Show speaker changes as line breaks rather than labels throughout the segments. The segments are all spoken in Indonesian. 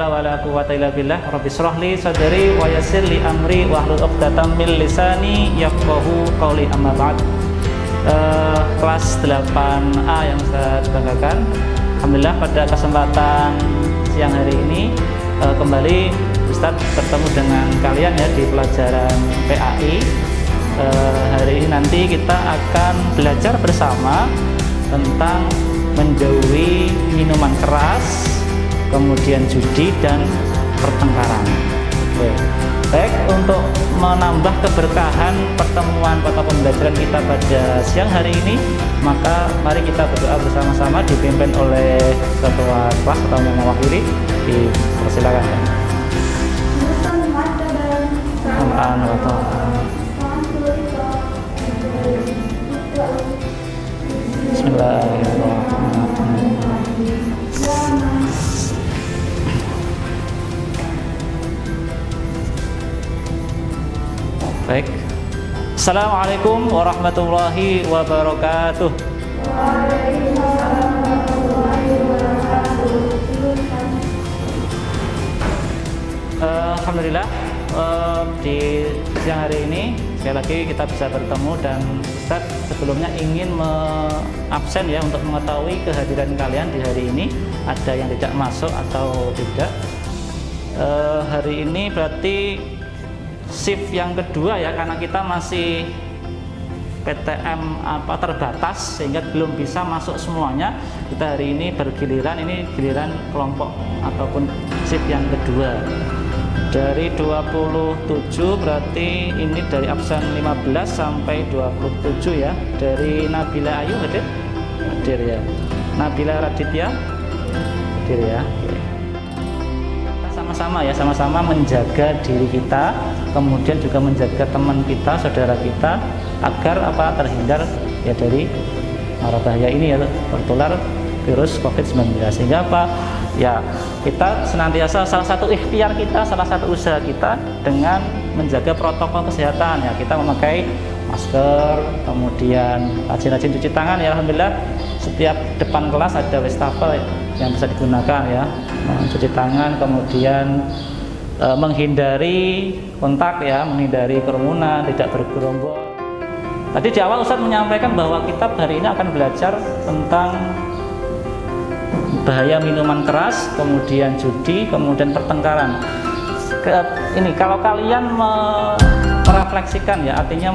haula wala quwwata illa billah. Rabbi shrah li sadri wa yassir li amri wahlul 'uqdatam min lisani yafqahu qawli. Amma ba'd. Kelas 8A yang saya banggakan, alhamdulillah pada kesempatan siang hari ini kembali Ustadz bertemu dengan kalian ya di pelajaran PAI. Hari ini nanti kita akan belajar bersama tentang menjauhi minuman keras, kemudian judi dan pertengkaran. Oke. Baik, untuk menambah keberkahan pertemuan atau pembelajaran kita pada siang hari ini, maka mari kita berdoa bersama-sama dipimpin oleh ketua kelas atau yang mewakili. Dipersilakan. Bismillahirrahmanirrahim. Baik. Assalamualaikum warahmatullahi wabarakatuh. Alhamdulillah di siang hari ini sekali lagi kita bisa bertemu, dan Ustadz sebelumnya ingin absen ya untuk mengetahui kehadiran kalian di hari ini, ada yang tidak masuk atau tidak. Hari ini berarti shift yang kedua ya, karena kita masih PTM terbatas sehingga belum bisa masuk semuanya. Kita hari ini bergiliran, ini giliran kelompok ataupun shift yang kedua. Dari 27 berarti ini dari absen 15 sampai 27 ya. Dari Nabila Ayu hadir? Hadir ya. Nabila Raditya hadir ya. Kita sama-sama ya, sama-sama menjaga diri kita, kemudian juga menjaga teman kita, saudara kita, agar terhindar ya dari mara bahaya ini ya, tertular virus COVID-19. Sehingga ya kita senantiasa, salah satu ikhtiar kita, salah satu usaha kita dengan menjaga protokol kesehatan ya, kita memakai masker, kemudian rajin-rajin cuci tangan ya. Alhamdulillah setiap depan kelas ada wastafel yang bisa digunakan ya, mencuci tangan, kemudian menghindari kontak ya, menghindari kerumunan, tidak bergerombol. Tadi di awal Ustadz menyampaikan bahwa kita hari ini akan belajar tentang bahaya minuman keras, kemudian judi, kemudian pertengkaran. Ini kalau kalian merefleksikan ya, artinya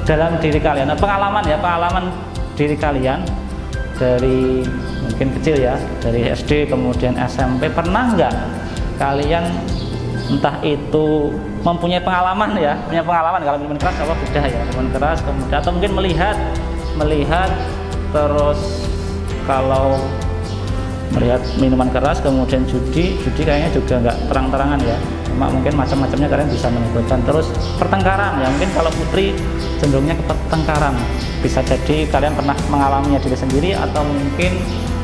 dalam diri kalian, pengalaman diri kalian dari mungkin kecil ya, dari SD kemudian SMP, pernah nggak kalian entah itu mempunyai pengalaman ya, punya pengalaman kalau minuman keras beda ya, minuman keras kemudian, atau mungkin melihat terus kalau melihat minuman keras kemudian judi kayaknya juga nggak terang-terangan ya, cuma mungkin macam-macamnya kalian bisa menyebutkan. Terus pertengkaran ya, mungkin kalau Putri cenderungnya ke pertengkaran, bisa jadi kalian pernah mengalaminya diri sendiri, atau mungkin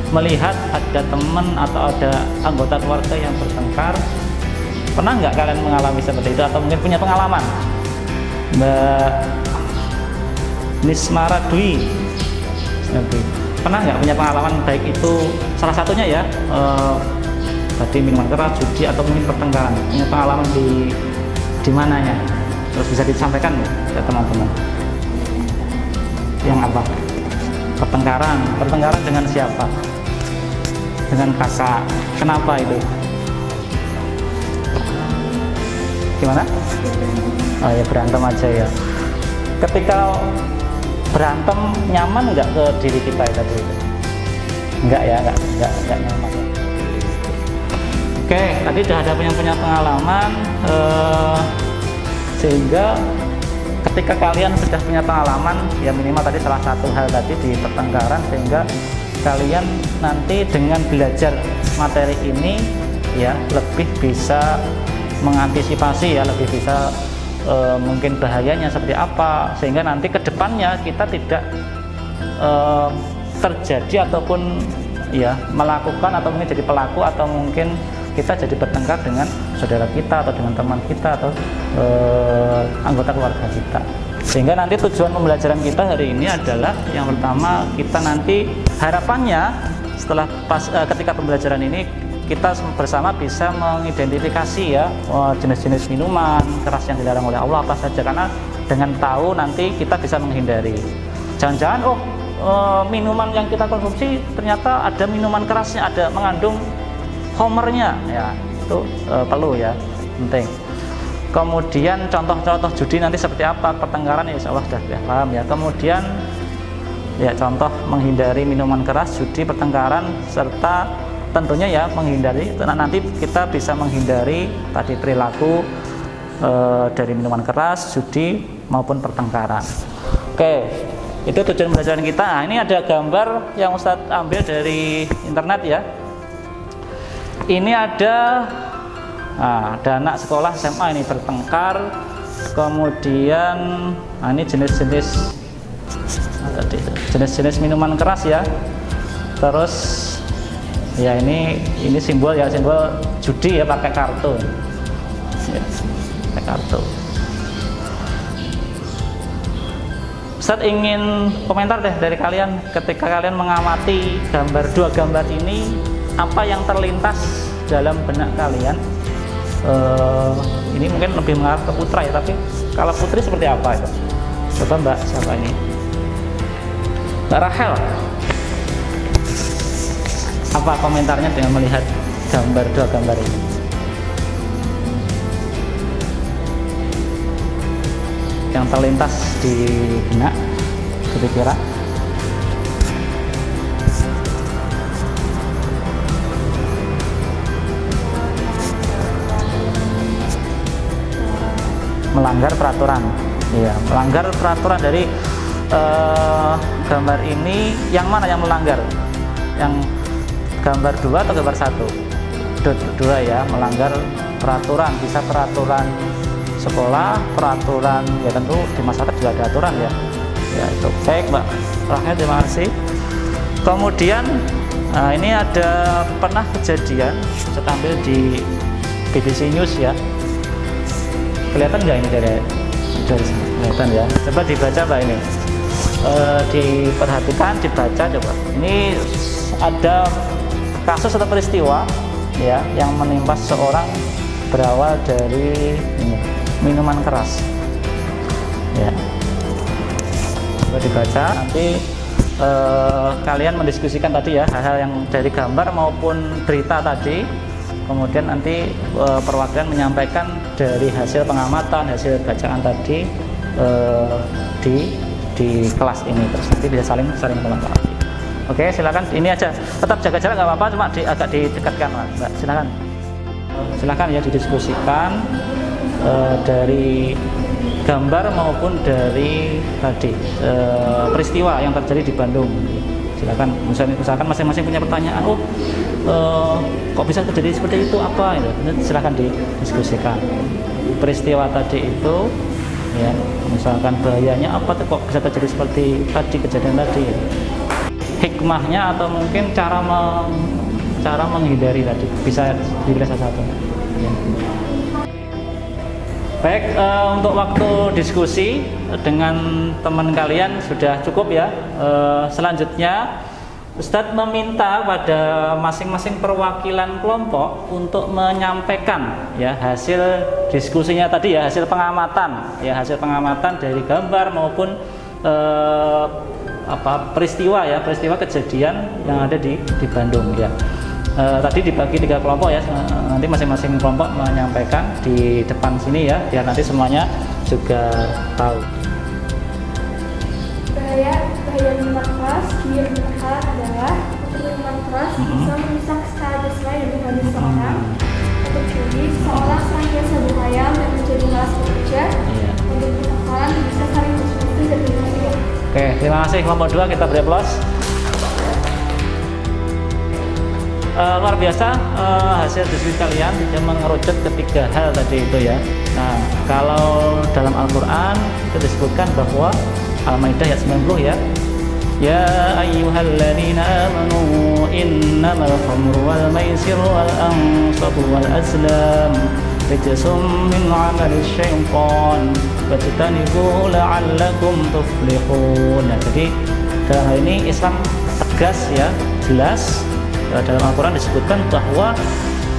melihat ada teman atau ada anggota keluarga yang bertengkar. Pernah nggak kalian mengalami seperti itu, atau mungkin punya pengalaman? Mbak Nismara Dwi, pernah nggak punya pengalaman, baik itu salah satunya ya tadi minuman keras, judi, atau mungkin pertengkaran? Punya pengalaman di mananya? Terus bisa disampaikan ke teman-teman. Yang apa? Pertengkaran dengan siapa? Dengan kakak. Kenapa itu? Gimana? Oh ya, berantem aja ya. Ketika berantem nyaman nggak ke diri kita tadi? Enggak ya, enggak nyaman. Oke, tadi sudah ada yang punya pengalaman, sehingga ketika kalian sudah punya pengalaman ya, minimal tadi salah satu hal tadi di pertengkaran, sehingga kalian nanti dengan belajar materi ini ya lebih bisa mengantisipasi ya, lebih bisa mungkin bahayanya seperti apa, sehingga nanti ke depannya kita tidak terjadi ataupun ya melakukan atau mungkin jadi pelaku, atau mungkin kita jadi bertengkar dengan saudara kita atau dengan teman kita atau anggota keluarga kita. Sehingga nanti tujuan pembelajaran kita hari ini adalah yang pertama, kita nanti harapannya ketika pembelajaran ini kita bersama bisa mengidentifikasi ya jenis-jenis minuman keras yang dilarang oleh Allah apa saja, karena dengan tahu nanti kita bisa menghindari. Jangan-jangan minuman yang kita konsumsi ternyata ada minuman kerasnya, ada mengandung homernya, ya itu perlu ya, penting. Kemudian contoh-contoh judi nanti seperti apa, pertengkaran ya insya Allah sudah paham ya. Kemudian ya contoh menghindari minuman keras, judi, pertengkaran, serta tentunya ya menghindari, nanti kita bisa menghindari tadi perilaku dari minuman keras, judi maupun pertengkaran. Oke, itu tujuan pembelajaran kita. Nah, ini ada gambar yang Ustadz ambil dari internet ya. Ini ada anak sekolah SMA ini bertengkar, kemudian ini jenis-jenis minuman keras ya. Terus ya ini simbol judi ya, pakai kartu. Ya, pakai kartu. Ustadz ingin komentar deh dari kalian ketika kalian mengamati dua gambar ini, apa yang terlintas dalam benak kalian? Ini mungkin lebih mengarah ke putra ya, tapi kalau putri seperti apa itu? Coba Mbak, siapa ini? Mbak Rahel. Apa komentarnya dengan melihat dua gambar ini? Yang terlintas di benak, kira-kira? Melanggar peraturan, ya, melanggar peraturan dari gambar ini. Yang mana yang melanggar? Yang gambar 2 atau gambar 1? 2 ya, melanggar peraturan, bisa peraturan sekolah, peraturan ya tentu di masyarakat juga ada aturan ya. Ya itu baik Mbak Rahel, terima kasih. Kemudian ini ada pernah kejadian saya tampil di BBC News ya. Kelihatan nggak ini dari kelihatan ya? Coba dibaca Mbak ini. Diperhatikan, dibaca coba. Ini ada kasus atau peristiwa ya yang menimpa seorang berawal dari minuman keras. Ya. Coba dibaca, nanti kalian mendiskusikan tadi ya hal-hal yang dari gambar maupun berita tadi. Kemudian nanti perwakilan menyampaikan dari hasil pengamatan, hasil bacaan tadi di kelas ini, terus nanti bisa saling melengkapi. Oke, silakan. Ini aja, tetap jaga jarak nggak apa-apa, cuma agak didekatkan Mbak. Silakan ya didiskusikan dari gambar maupun dari tadi peristiwa yang terjadi di Bandung. Silakan, misalkan masing-masing punya pertanyaan, kok bisa terjadi seperti itu, apa itu, silakan didiskusikan peristiwa tadi itu ya, misalkan bahayanya apa tuh, kok bisa terjadi seperti tadi kejadian tadi ya. Hikmahnya atau mungkin cara menghindari tadi bisa dipilih salah satu ya. Baik, untuk waktu diskusi dengan teman kalian sudah cukup ya. Selanjutnya Ustadz meminta pada masing-masing perwakilan kelompok untuk menyampaikan ya hasil diskusinya tadi ya, hasil pengamatan dari gambar maupun peristiwa kejadian yang ada di Bandung ya. Tadi dibagi 3 kelompok ya, nanti masing-masing kelompok menyampaikan di depan sini ya, biar nanti semuanya juga tahu.
Bahaya minuman keras di pertengkaran adalah untuk minuman keras bisa merusak secara jasmani dan rohani seseorang. Untuk judi, seseorang senantiasa berhayal dan menjadi malas bekerja. Untuk pertengkaran bisa saling berselisih dan bermusuhan.
Oke, terima kasih kelompok 2, kita beri aplaus. Luar biasa hasil diskusi kalian yang mengerucut ke 3 hal tadi itu ya. Nah, kalau dalam Al-Quran itu disebutkan bahwa Al-Maidah ayat 90 ya. Ya ayyuhalladzina amanu innamal khamru wal maisir wal ansabu wal azlam rijsum min 'amalis syaitan fajtanibuhu la'allakum tuflihun. Nah, jadi dalam hal ini Islam tegas ya, jelas dalam Al-Quran disebutkan bahwa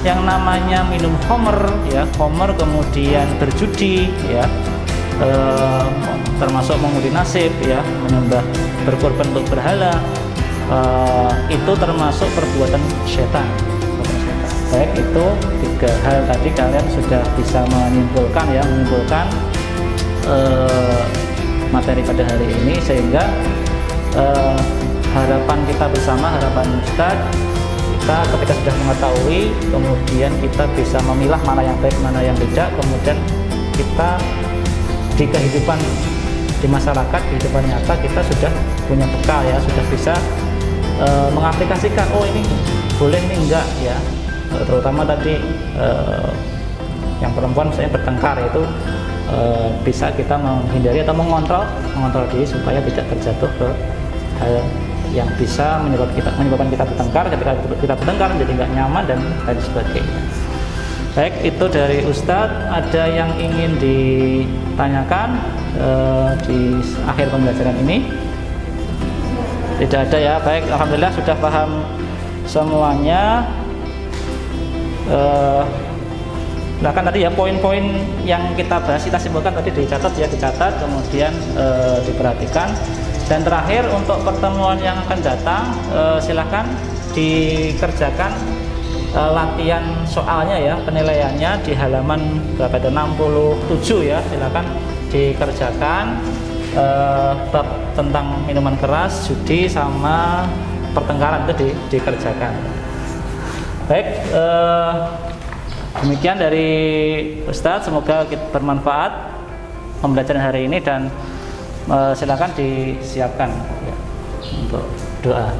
yang namanya minum khamr ya, khamr kemudian berjudi ya, termasuk mengundi nasib ya, menyembah berkorban untuk berhala, itu termasuk perbuatan setan. Baik, itu 3 hal tadi kalian sudah bisa menyimpulkan ya, materi pada hari ini, sehingga harapan kita bersama, harapan Ustadz, kita ketika sudah mengetahui, kemudian kita bisa memilah mana yang baik, mana yang tidak, kemudian kita di kehidupan di masyarakat, kehidupan nyata kita sudah punya bekal ya, sudah bisa mengaplikasikan, oh ini boleh, ini enggak ya. Terutama tadi yang perempuan misalnya bertengkar, itu bisa kita menghindari atau mengontrol diri supaya tidak terjatuh ke hal yang bisa menyebabkan kita bertengkar. Ketika kita bertengkar jadi nggak nyaman dan lain sebagainya. Baik, itu dari Ustadz. Ada yang ingin ditanyakan di akhir pembelajaran ini? Tidak ada ya. Baik, alhamdulillah sudah paham semuanya. Silakan tadi ya, poin-poin yang kita bahas, kita simpulkan tadi dicatat, kemudian diperhatikan. Dan terakhir, untuk pertemuan yang akan datang, silakan dikerjakan latihan soalnya ya, penilaiannya di halaman berapa itu, 67 ya. Silakan dikerjakan bab tentang minuman keras, judi, sama pertengkaran itu dikerjakan. Baik, demikian dari Ustadz, semoga bermanfaat pembelajaran hari ini, dan silakan disiapkan ya, untuk doa.